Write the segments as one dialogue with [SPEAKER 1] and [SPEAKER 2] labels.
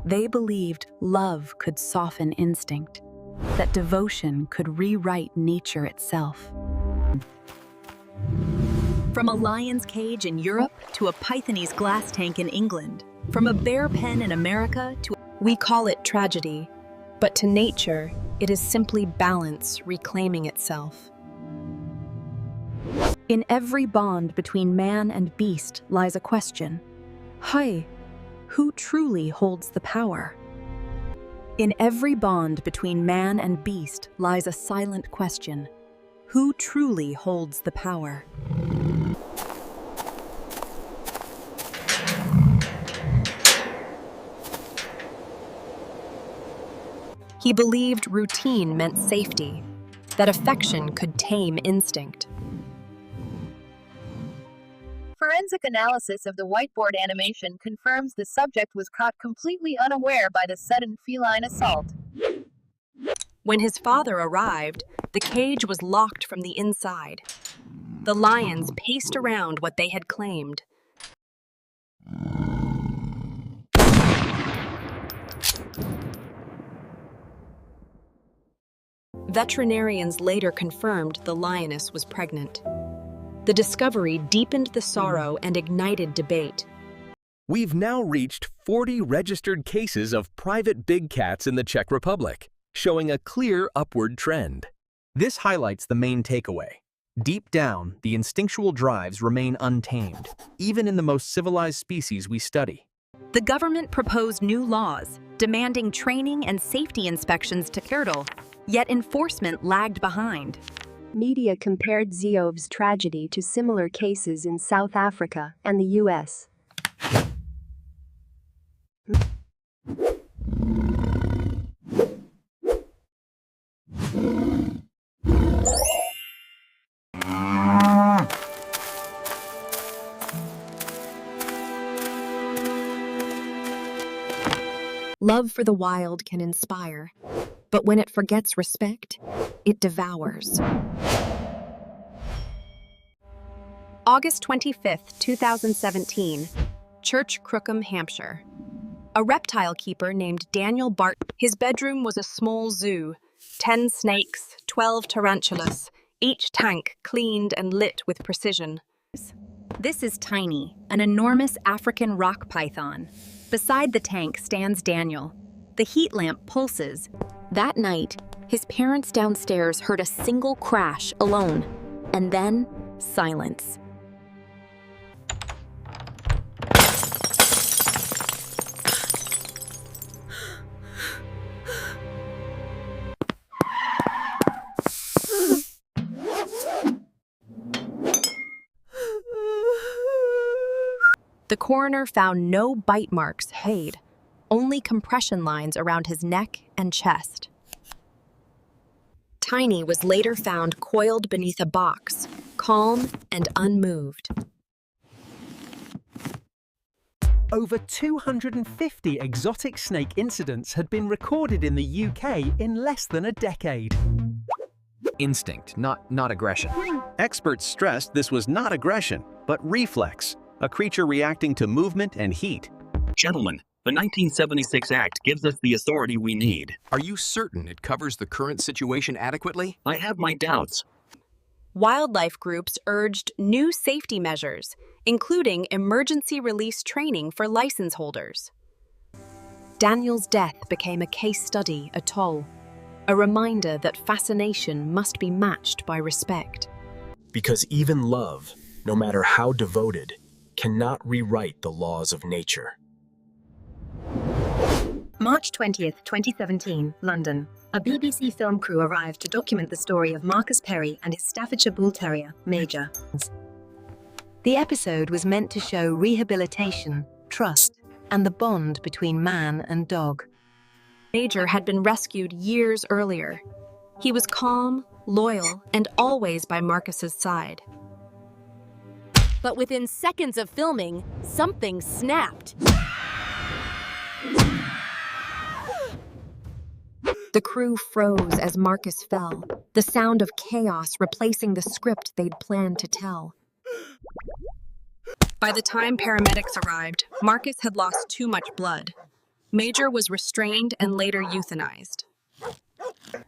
[SPEAKER 1] They believed love could soften instinct, that devotion could rewrite nature itself. From a lion's cage in Europe to a Pythonese glass tank in England, from a bear pen in America to... We call it tragedy, but to nature, it is simply balance reclaiming itself. In every bond between man and beast lies a question. Hi, who truly holds the power? In every bond between man and beast lies a silent question. Who truly holds the power? He believed routine meant safety, that affection could tame instinct.
[SPEAKER 2] Forensic analysis of the whiteboard animation confirms the subject was caught completely unaware by the sudden feline assault.
[SPEAKER 1] When his father arrived, the cage was locked from the inside. The lions paced around what they had claimed. Veterinarians later confirmed the lioness was pregnant. The discovery deepened the sorrow and ignited debate.
[SPEAKER 3] We've now reached 40 registered cases of private big cats in the Czech Republic, showing a clear upward trend.
[SPEAKER 4] This highlights the main takeaway. Deep down, the instinctual drives remain untamed, even in the most civilized species we study.
[SPEAKER 1] The government proposed new laws, demanding training and safety inspections to Kertl, yet enforcement lagged behind.
[SPEAKER 5] Media compared Ziov's tragedy to similar cases in South Africa and the U.S.
[SPEAKER 1] Love for the wild can inspire, but when it forgets respect, it devours. August 25th, 2017, Church Crookham, Hampshire. A reptile keeper named Daniel Bart. His bedroom was a small zoo, 10 snakes, 12 tarantulas, each tank cleaned and lit with precision. This is Tiny, an enormous African rock python. Beside the tank stands Daniel. The heat lamp pulses. That night, his parents downstairs heard a single crash alone, and then silence. The coroner found no bite marks made, only compression lines around his neck and chest. Tiny was later found coiled beneath a box, calm and unmoved.
[SPEAKER 4] Over 250 exotic snake incidents had been recorded in the UK in less than a decade.
[SPEAKER 3] Instinct, not aggression. Experts stressed this was not aggression, but reflex, a creature reacting to movement and heat.
[SPEAKER 6] Gentlemen, the 1976 Act gives us the authority we need.
[SPEAKER 7] Are you certain it covers the current situation adequately?
[SPEAKER 6] I have my doubts.
[SPEAKER 1] Wildlife groups urged new safety measures, including emergency release training for license holders. Daniel's death became a case study, a toll, a reminder that fascination must be matched by respect.
[SPEAKER 8] Because even love, no matter how devoted, cannot rewrite the laws of nature.
[SPEAKER 9] March 20th, 2017, London. A BBC film crew arrived to document the story of Marcus Perry and his Staffordshire Bull Terrier, Major.
[SPEAKER 5] The episode was meant to show rehabilitation, trust, and the bond between man and dog.
[SPEAKER 1] Major had been rescued years earlier. He was calm, loyal, and always by Marcus's side. But within seconds of filming, something snapped. The crew froze as Marcus fell, the sound of chaos replacing the script they'd planned to tell. By the time paramedics arrived, Marcus had lost too much blood. Major was restrained and later euthanized.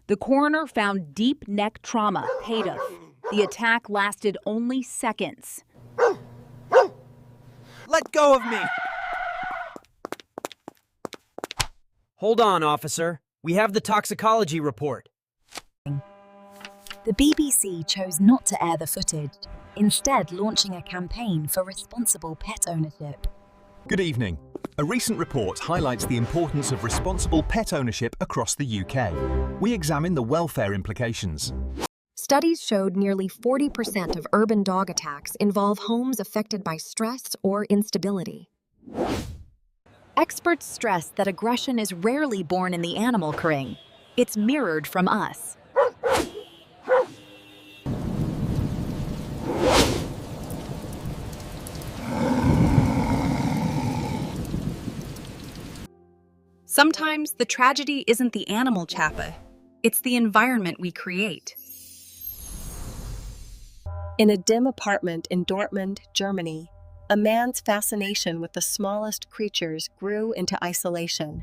[SPEAKER 10] The coroner found deep neck trauma, PADF. The attack lasted only seconds.
[SPEAKER 11] Let go of me! Hold on, officer. We have the toxicology report.
[SPEAKER 9] The BBC chose not to air the footage, instead launching a campaign for responsible pet ownership.
[SPEAKER 12] Good evening. A recent report highlights the importance of responsible pet ownership across the UK. We examine the welfare implications.
[SPEAKER 1] Studies showed nearly 40% of urban dog attacks involve homes affected by stress or instability.
[SPEAKER 10] Experts stress that aggression is rarely born in the animal ring. It's mirrored from us.
[SPEAKER 1] Sometimes the tragedy isn't the animal chappa, it's the environment we create.
[SPEAKER 13] In a dim apartment in Dortmund, Germany, a man's fascination with the smallest creatures grew into isolation.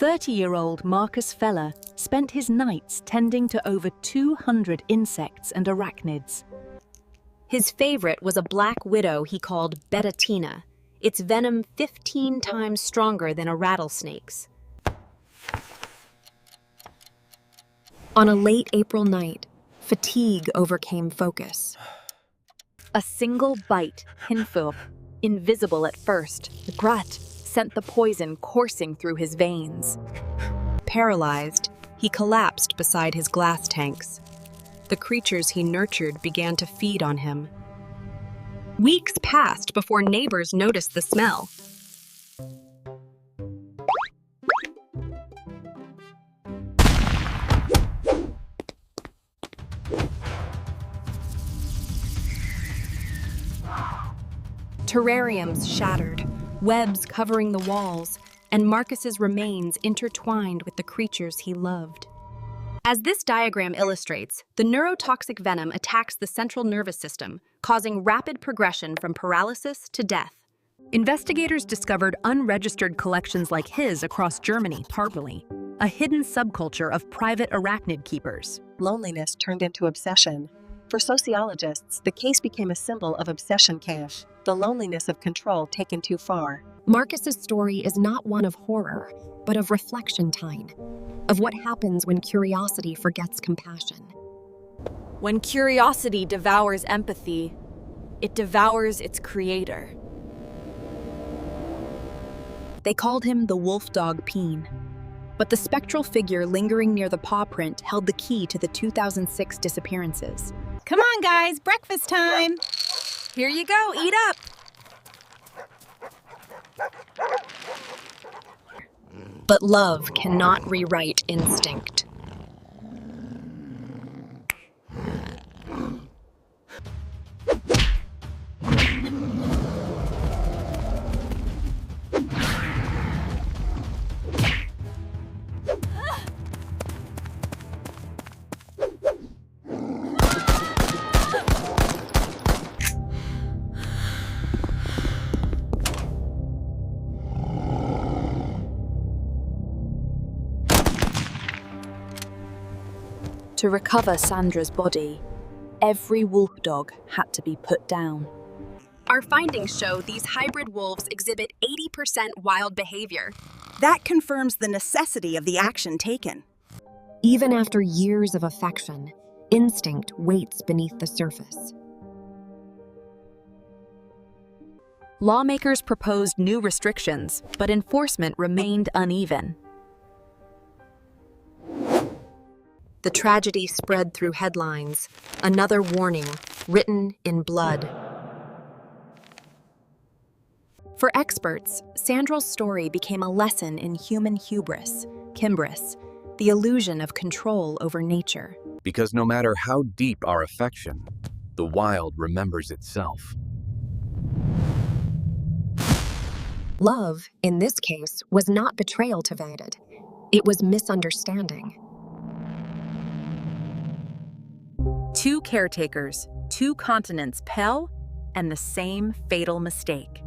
[SPEAKER 10] 30-year-old Marcus Feller spent his nights tending to over 200 insects and arachnids.
[SPEAKER 1] His favorite was a black widow he called Betatina, its venom 15 times stronger than a rattlesnake's. On a late April night, fatigue overcame focus.
[SPEAKER 10] A single bite, Hinfub, invisible at first, Grat, sent the poison coursing through his veins.
[SPEAKER 1] Paralyzed, he collapsed beside his glass tanks. The creatures he nurtured began to feed on him. Weeks passed before neighbors noticed the smell. Terrariums shattered, webs covering the walls, and Marcus's remains intertwined with the creatures he loved. As this diagram illustrates, the neurotoxic venom attacks the central nervous system, causing rapid progression from paralysis to death. Investigators discovered unregistered collections like his across Germany, partly, a hidden subculture of private arachnid keepers.
[SPEAKER 13] Loneliness turned into obsession. For sociologists, the case became a symbol of obsession cache, the loneliness of control taken too far.
[SPEAKER 1] Marcus's story is not one of horror, but of reflection time, of what happens when curiosity forgets compassion.
[SPEAKER 10] When curiosity devours empathy, it devours its creator.
[SPEAKER 1] They called him the Wolfdog Peen, but the spectral figure lingering near the paw print held the key to the 2006 disappearances.
[SPEAKER 14] Come on, guys, breakfast time.
[SPEAKER 1] Here you go, eat up. But love cannot rewrite instinct.
[SPEAKER 10] To recover Sandra's body, every wolfdog had to be put down.
[SPEAKER 1] Our findings show these hybrid wolves exhibit 80% wild behavior.
[SPEAKER 14] That confirms the necessity of the action taken.
[SPEAKER 1] Even after years of affection, instinct waits beneath the surface.
[SPEAKER 10] Lawmakers proposed new restrictions, but enforcement remained uneven.
[SPEAKER 1] The tragedy spread through headlines, another warning, written in blood. For experts, Sandra's story became a lesson in human hubris, kimbris, the illusion of control over nature.
[SPEAKER 3] Because no matter how deep our affection, the wild remembers itself.
[SPEAKER 1] Love, in this case, was not betrayal to Vedad. It was misunderstanding.
[SPEAKER 10] Two caretakers, two continents, Pell, and the same fatal mistake.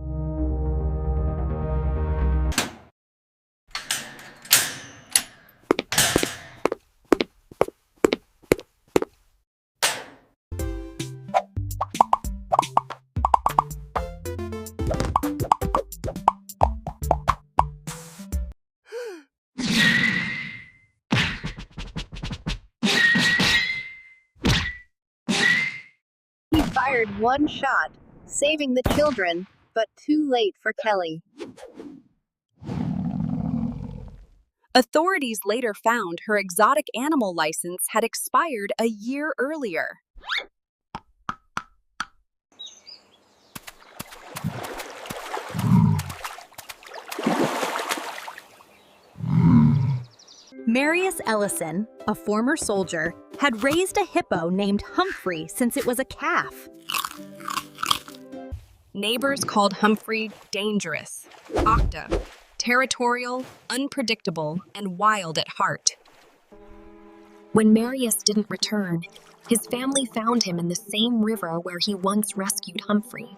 [SPEAKER 2] fired one shot, saving the children, but too late for Kelly.
[SPEAKER 1] Authorities later found her exotic animal license had expired a year earlier.
[SPEAKER 10] Marius Ellison, a former soldier, had raised a hippo named Humphrey since it was a calf.
[SPEAKER 1] Neighbors called Humphrey dangerous, octa, territorial, unpredictable, and wild at heart. When Marius didn't return, his family found him in the same river where he once rescued Humphrey.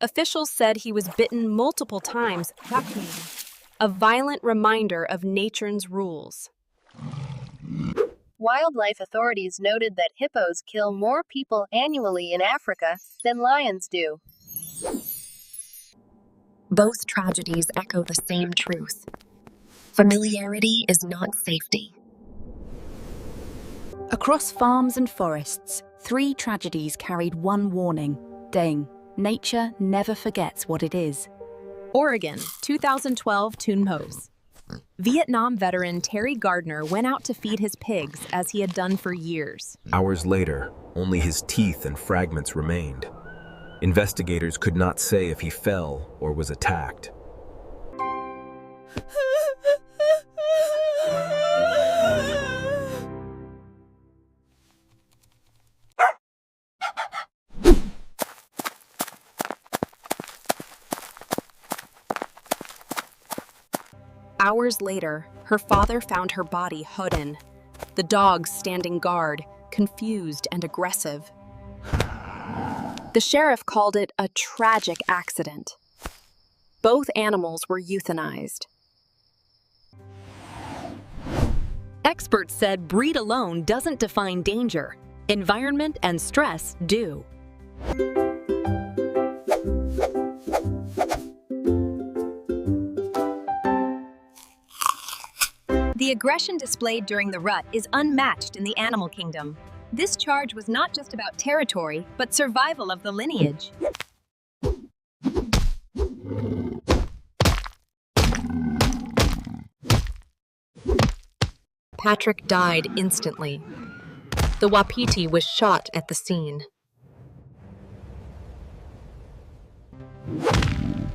[SPEAKER 1] Officials said he was bitten multiple times, a violent reminder of nature's rules.
[SPEAKER 2] Wildlife authorities noted that hippos kill more people annually in Africa than lions do.
[SPEAKER 1] Both tragedies echo the same truth. Familiarity is not safety.
[SPEAKER 10] Across farms and forests, 3 tragedies carried one warning. Dang, nature never forgets what it is.
[SPEAKER 1] Oregon, 2012 Tunmos. Vietnam veteran Terry Garner went out to feed his pigs as he had done for years.
[SPEAKER 8] Hours later, only his teeth and fragments remained. Investigators could not say if he fell or was attacked.
[SPEAKER 1] Hours later, her father found her body hidden, the dogs standing guard, confused and aggressive. The sheriff called it a tragic accident. Both animals were euthanized.
[SPEAKER 10] Experts said breed alone doesn't define danger. Environment and stress do.
[SPEAKER 1] The aggression displayed during the rut is unmatched in the animal kingdom. This charge was not just about territory, but survival of the lineage. Patrick died instantly. The Wapiti was shot at the scene.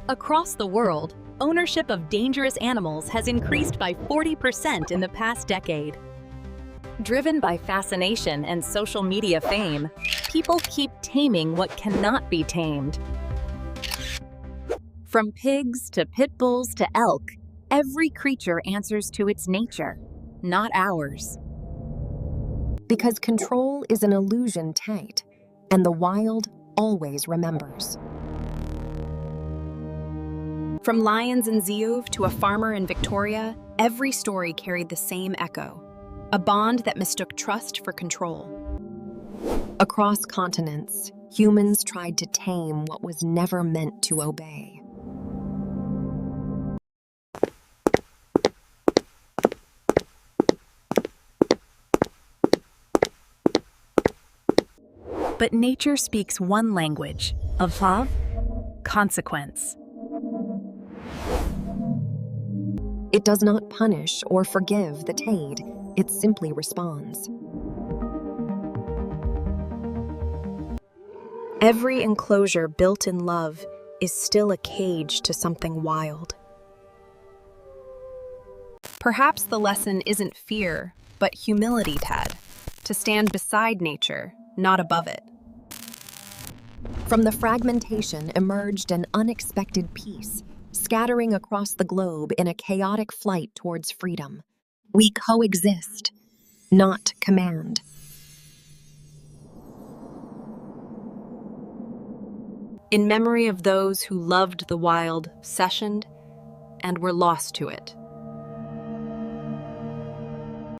[SPEAKER 10] Across the world, ownership of dangerous animals has increased by 40% in the past decade. Driven by fascination and social media fame, people keep taming what cannot be tamed. From pigs to pit bulls to elk, every creature answers to its nature, not ours.
[SPEAKER 1] Because control is an illusion tight, and the wild always remembers. From lions in Ziyuv to a farmer in Victoria, every story carried the same echo, a bond that mistook trust for control. Across continents, humans tried to tame what was never meant to obey.
[SPEAKER 10] But nature speaks one language, of love, consequence.
[SPEAKER 1] It does not punish or forgive the tade, it simply responds. Every enclosure built in love is still a cage to something wild. Perhaps the lesson isn't fear, but humility, Tad, to stand beside nature, not above it. From the fragmentation emerged an unexpected peace, scattering across the globe in a chaotic flight towards freedom. We coexist, not command. In memory of those who loved the wild, sessioned, and were lost to it.